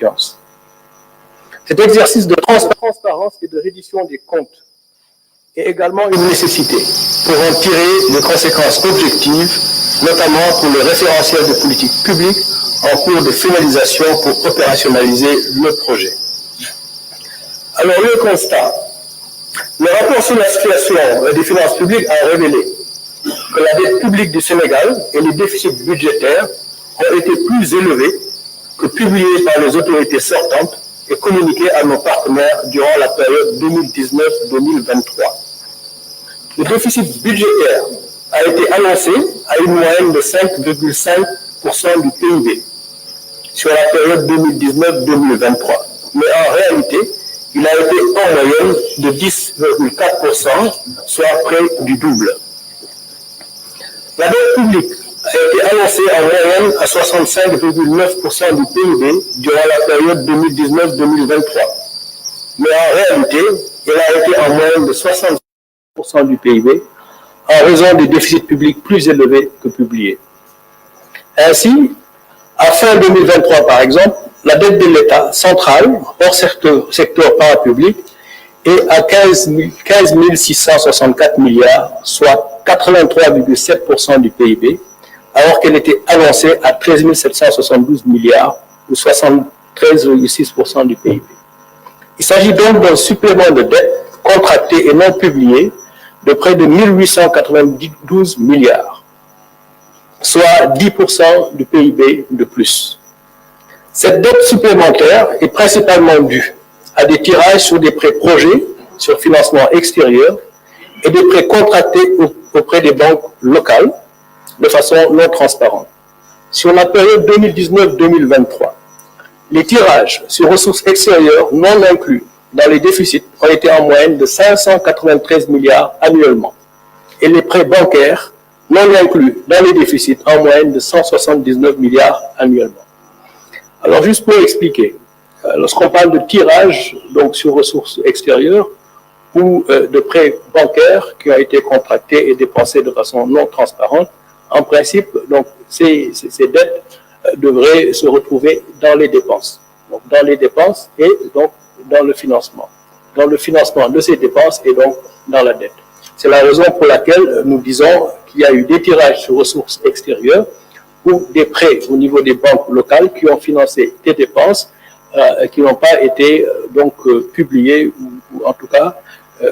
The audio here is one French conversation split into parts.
confiance. Cet exercice de transparence et de reddition des comptes est également une nécessité pour en tirer des conséquences objectives, notamment pour le référentiel de politique publique en cours de finalisation pour opérationnaliser le projet. Alors, le constat. Le rapport sur la situation des finances publiques a révélé que la dette publique du Sénégal et les déficits budgétaires ont été plus élevés que publiés par les autorités sortantes et communiqués à nos partenaires durant la période 2019-2023. Le déficit budgétaire a été annoncé à une moyenne de 5,5% du PIB sur la période 2019-2023. Mais en réalité, il a été en moyenne de 10,4%, soit près du double. La dette publique a été annoncée en moyenne à 65,9% du PIB durant la période 2019-2023. Mais en réalité, elle a été en moyenne de 60% du PIB en raison des déficits publics plus élevés que publiés. Ainsi, à fin 2023 par exemple, la dette de l'État central, hors secteur parapublic, est à 15 664 milliards, soit 83,7% du PIB, alors qu'elle était annoncée à 13 772 milliards, ou 73,6% du PIB. Il s'agit donc d'un supplément de dette contracté et non publié de près de 1892 milliards, soit 10% du PIB de plus. Cette dette supplémentaire est principalement due à des tirages sur des prêts projets, sur financement extérieur, et des prêts contractés auprès des banques locales de façon non transparente. Sur la période 2019-2023, les tirages sur ressources extérieures non inclus dans les déficits ont été en moyenne de 593 milliards annuellement, et les prêts bancaires non inclus dans les déficits en moyenne de 179 milliards annuellement. Alors, juste pour expliquer, lorsqu'on parle de tirage donc sur ressources extérieures ou de prêts bancaires qui ont été contractés et dépensés de façon non transparente, en principe, donc, ces dettes devraient se retrouver dans les dépenses. Donc, dans les dépenses et donc dans le financement. Dans le financement de ces dépenses et donc dans la dette. C'est la raison pour laquelle nous disons qu'il y a eu des tirages sur ressources extérieures ou des prêts au niveau des banques locales qui ont financé des dépenses qui n'ont pas été donc publiées ou en tout cas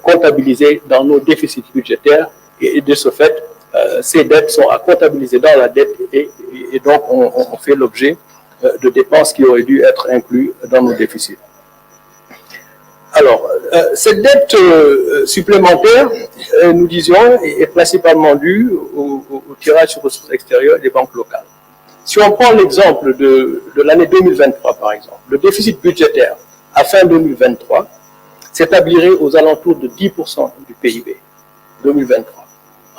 comptabilisées dans nos déficits budgétaires et de ce fait ces dettes sont à comptabiliser dans la dette et donc on fait l'objet de dépenses qui auraient dû être incluses dans nos déficits. Alors, cette dette supplémentaire, nous disions, est principalement due au tirage sur ressources extérieures des banques locales. Si on prend l'exemple de l'année 2023, par exemple, le déficit budgétaire à fin 2023 s'établirait aux alentours de 10% du PIB 2023,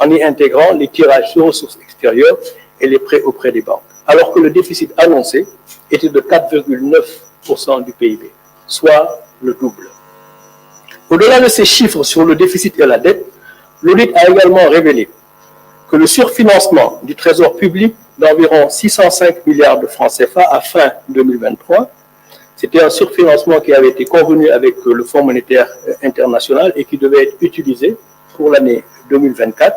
en y intégrant les tirages sur ressources extérieures et les prêts auprès des banques, alors que le déficit annoncé était de 4,9% du PIB, soit le double. Au-delà de ces chiffres sur le déficit et la dette, l'audit a également révélé que le surfinancement du trésor public d'environ 605 milliards de francs CFA à fin 2023, c'était un surfinancement qui avait été convenu avec le Fonds monétaire international et qui devait être utilisé pour l'année 2024.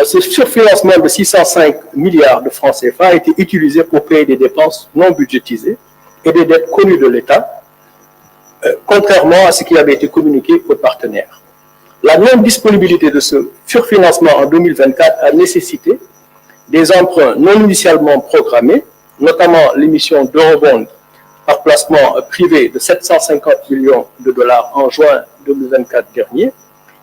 Ce surfinancement de 605 milliards de francs CFA a été utilisé pour payer des dépenses non budgétisées et des dettes connues de l'État, contrairement à ce qui avait été communiqué aux partenaires. La non-disponibilité de ce surfinancement en 2024 a nécessité des emprunts non initialement programmés, notamment l'émission d'eurobonds par placement privé de 750 millions de dollars en juin 2024 dernier,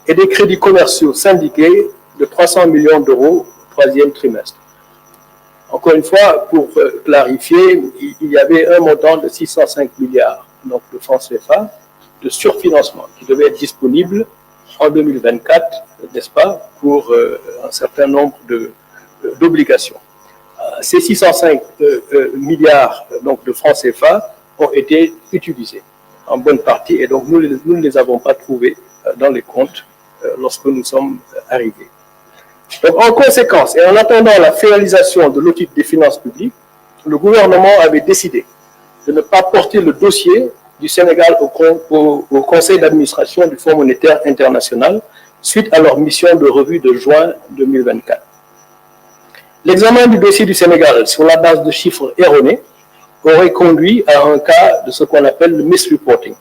et des crédits commerciaux syndiqués de 300 millions d'euros au troisième trimestre. Encore une fois, pour clarifier, il y avait un montant de 605 milliards donc de francs CFA de surfinancement qui devait être disponible en 2024, n'est-ce pas, pour un certain nombre d'obligations. Ces 605 milliards donc, de francs CFA ont été utilisés en bonne partie et donc nous ne les avons pas trouvés dans les comptes lorsque nous sommes arrivés. Donc en conséquence et en attendant la finalisation de l'audit des finances publiques, le gouvernement avait décidé de ne pas porter le dossier du Sénégal au Conseil d'administration du Fonds monétaire international suite à leur mission de revue de juin 2024. L'examen du dossier du Sénégal sur la base de chiffres erronés aurait conduit à un cas de ce qu'on appelle le misreporting,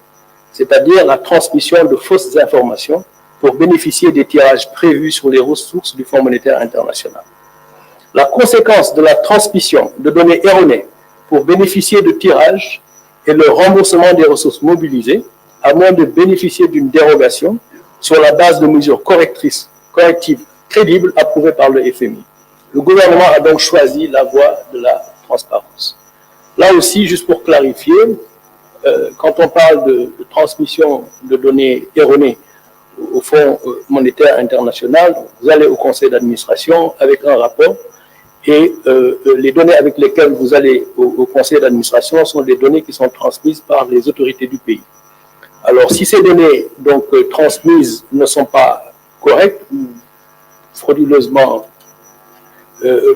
c'est-à-dire la transmission de fausses informations pour bénéficier des tirages prévus sur les ressources du Fonds monétaire international. La conséquence de la transmission de données erronées pour bénéficier de tirages est le remboursement des ressources mobilisées, à moins de bénéficier d'une dérogation sur la base de mesures correctives crédibles approuvées par le FMI. Le gouvernement a donc choisi la voie de la transparence. Là aussi, juste pour clarifier, quand on parle de transmission de données erronées au Fonds monétaire international, vous allez au conseil d'administration avec un rapport et les données avec lesquelles vous allez au conseil d'administration sont des données qui sont transmises par les autorités du pays. Alors, si ces données donc transmises ne sont pas correctes ou frauduleusement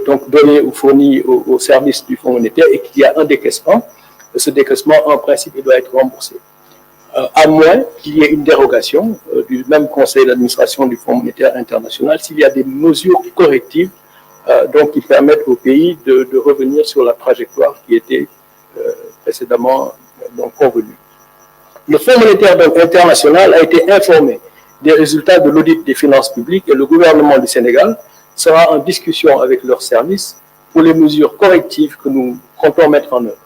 donc données ou fournies au service du Fonds monétaire et qu'il y a un décaissement, ce décaissement, en principe, il doit être remboursé. À moins qu'il y ait une dérogation du même conseil d'administration du Fonds monétaire international, s'il y a des mesures correctives donc qui permettent au pays de revenir sur la trajectoire qui était précédemment donc convenue. Le Fonds monétaire international a été informé des résultats de l'audit des finances publiques et le gouvernement du Sénégal sera en discussion avec leurs services pour les mesures correctives que nous comptons mettre en œuvre.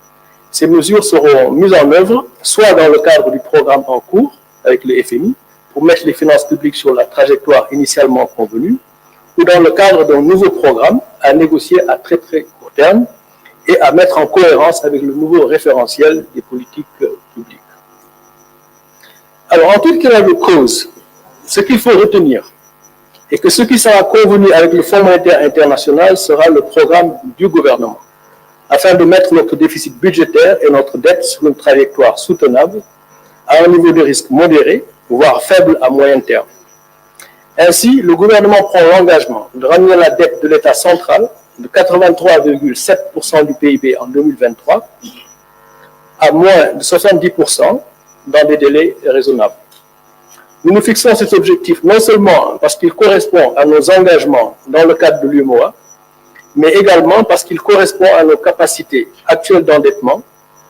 Ces mesures seront mises en œuvre soit dans le cadre du programme en cours avec le FMI pour mettre les finances publiques sur la trajectoire initialement convenue ou dans le cadre d'un nouveau programme à négocier à très court terme et à mettre en cohérence avec le nouveau référentiel des politiques publiques. Alors, en toute de cause, ce qu'il faut retenir est que ce qui sera convenu avec le Fonds monétaire international sera le programme du gouvernement, afin de mettre notre déficit budgétaire et notre dette sur une trajectoire soutenable à un niveau de risque modéré, voire faible à moyen terme. Ainsi, le gouvernement prend l'engagement de ramener la dette de l'État central de 83,7% du PIB en 2023 à moins de 70% dans des délais raisonnables. Nous nous fixons cet objectif non seulement parce qu'il correspond à nos engagements dans le cadre de l'UEMOA, mais également parce qu'il correspond à nos capacités actuelles d'endettement,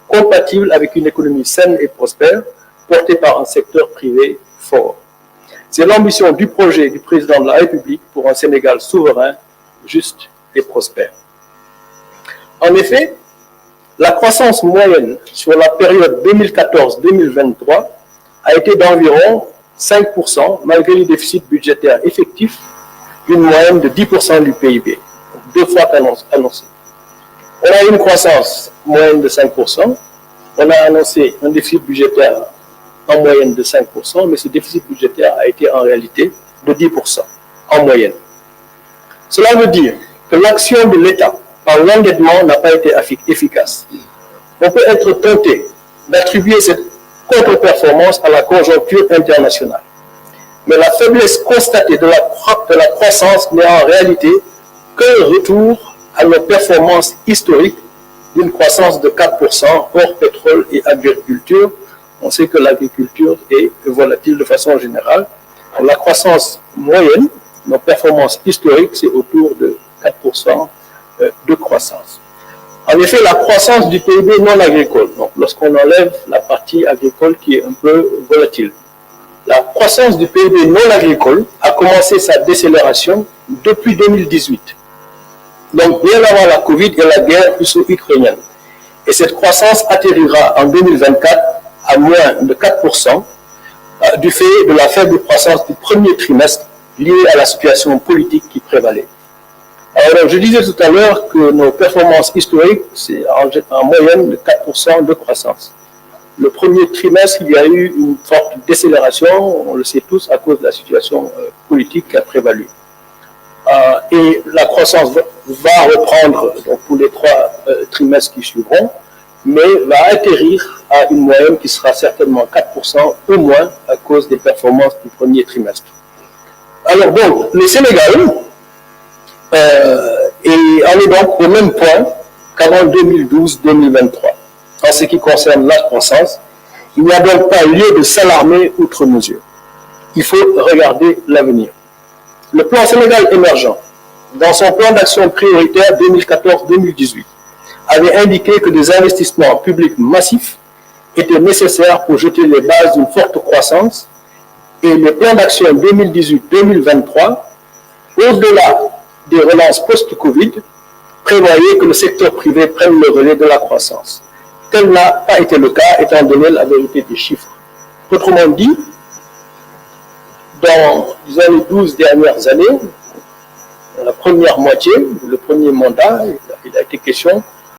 compatibles avec une économie saine et prospère, portée par un secteur privé fort. C'est l'ambition du projet du président de la République pour un Sénégal souverain, juste et prospère. En effet, la croissance moyenne sur la période 2014-2023 a été d'environ 5% malgré le déficit budgétaire effectif d'une moyenne de 10% du PIB, 2 fois annoncé. On a eu une croissance moyenne de 5%, on a annoncé un déficit budgétaire en moyenne de 5%, mais ce déficit budgétaire a été en réalité de 10% en moyenne. Cela veut dire que l'action de l'État par l'endettement n'a pas été efficace. On peut être tenté d'attribuer cette contre-performance à la conjoncture internationale. Mais la faiblesse constatée de la croissance n'est en réalité qu'un retour à nos performances historiques d'une croissance de 4% hors pétrole et agriculture. On sait que l'agriculture est volatile de façon générale. La croissance moyenne, nos performances historiques, c'est autour de 4% de croissance. En effet, la croissance du PIB non agricole, donc lorsqu'on enlève la partie agricole qui est un peu volatile, la croissance du PIB non agricole a commencé sa décélération depuis 2018. Donc bien avant la Covid et la guerre russo-ukrainienne. Et cette croissance atterrira en 2024 à moins de 4% du fait de la faible croissance du premier trimestre liée à la situation politique qui prévalait. Alors, je disais tout à l'heure que nos performances historiques, c'est en moyenne de 4% de croissance. Le premier trimestre, il y a eu une forte décélération, on le sait tous, à cause de la situation politique qui a prévalu. Et la croissance va reprendre donc, pour les 3 trimestres qui suivront, mais va atterrir à une moyenne qui sera certainement 4% au moins à cause des performances du premier trimestre. Alors donc, le Sénégal et on est donc au même point qu'avant 2012-2023. en ce qui concerne la croissance, il n'y a donc pas lieu de s'alarmer outre mesure. Il faut regarder l'avenir. Le plan Sénégal émergent, dans son plan d'action prioritaire 2014-2018, avait indiqué que des investissements publics massifs étaient nécessaires pour jeter les bases d'une forte croissance et le plan d'action 2018-2023, au-delà des relances post-Covid, prévoyait que le secteur privé prenne le relais de la croissance. Tel n'a pas été le cas étant donné la vérité des chiffres. Autrement dit, dans les 12 dernières années, dans la première moitié, le premier mandat, il a été question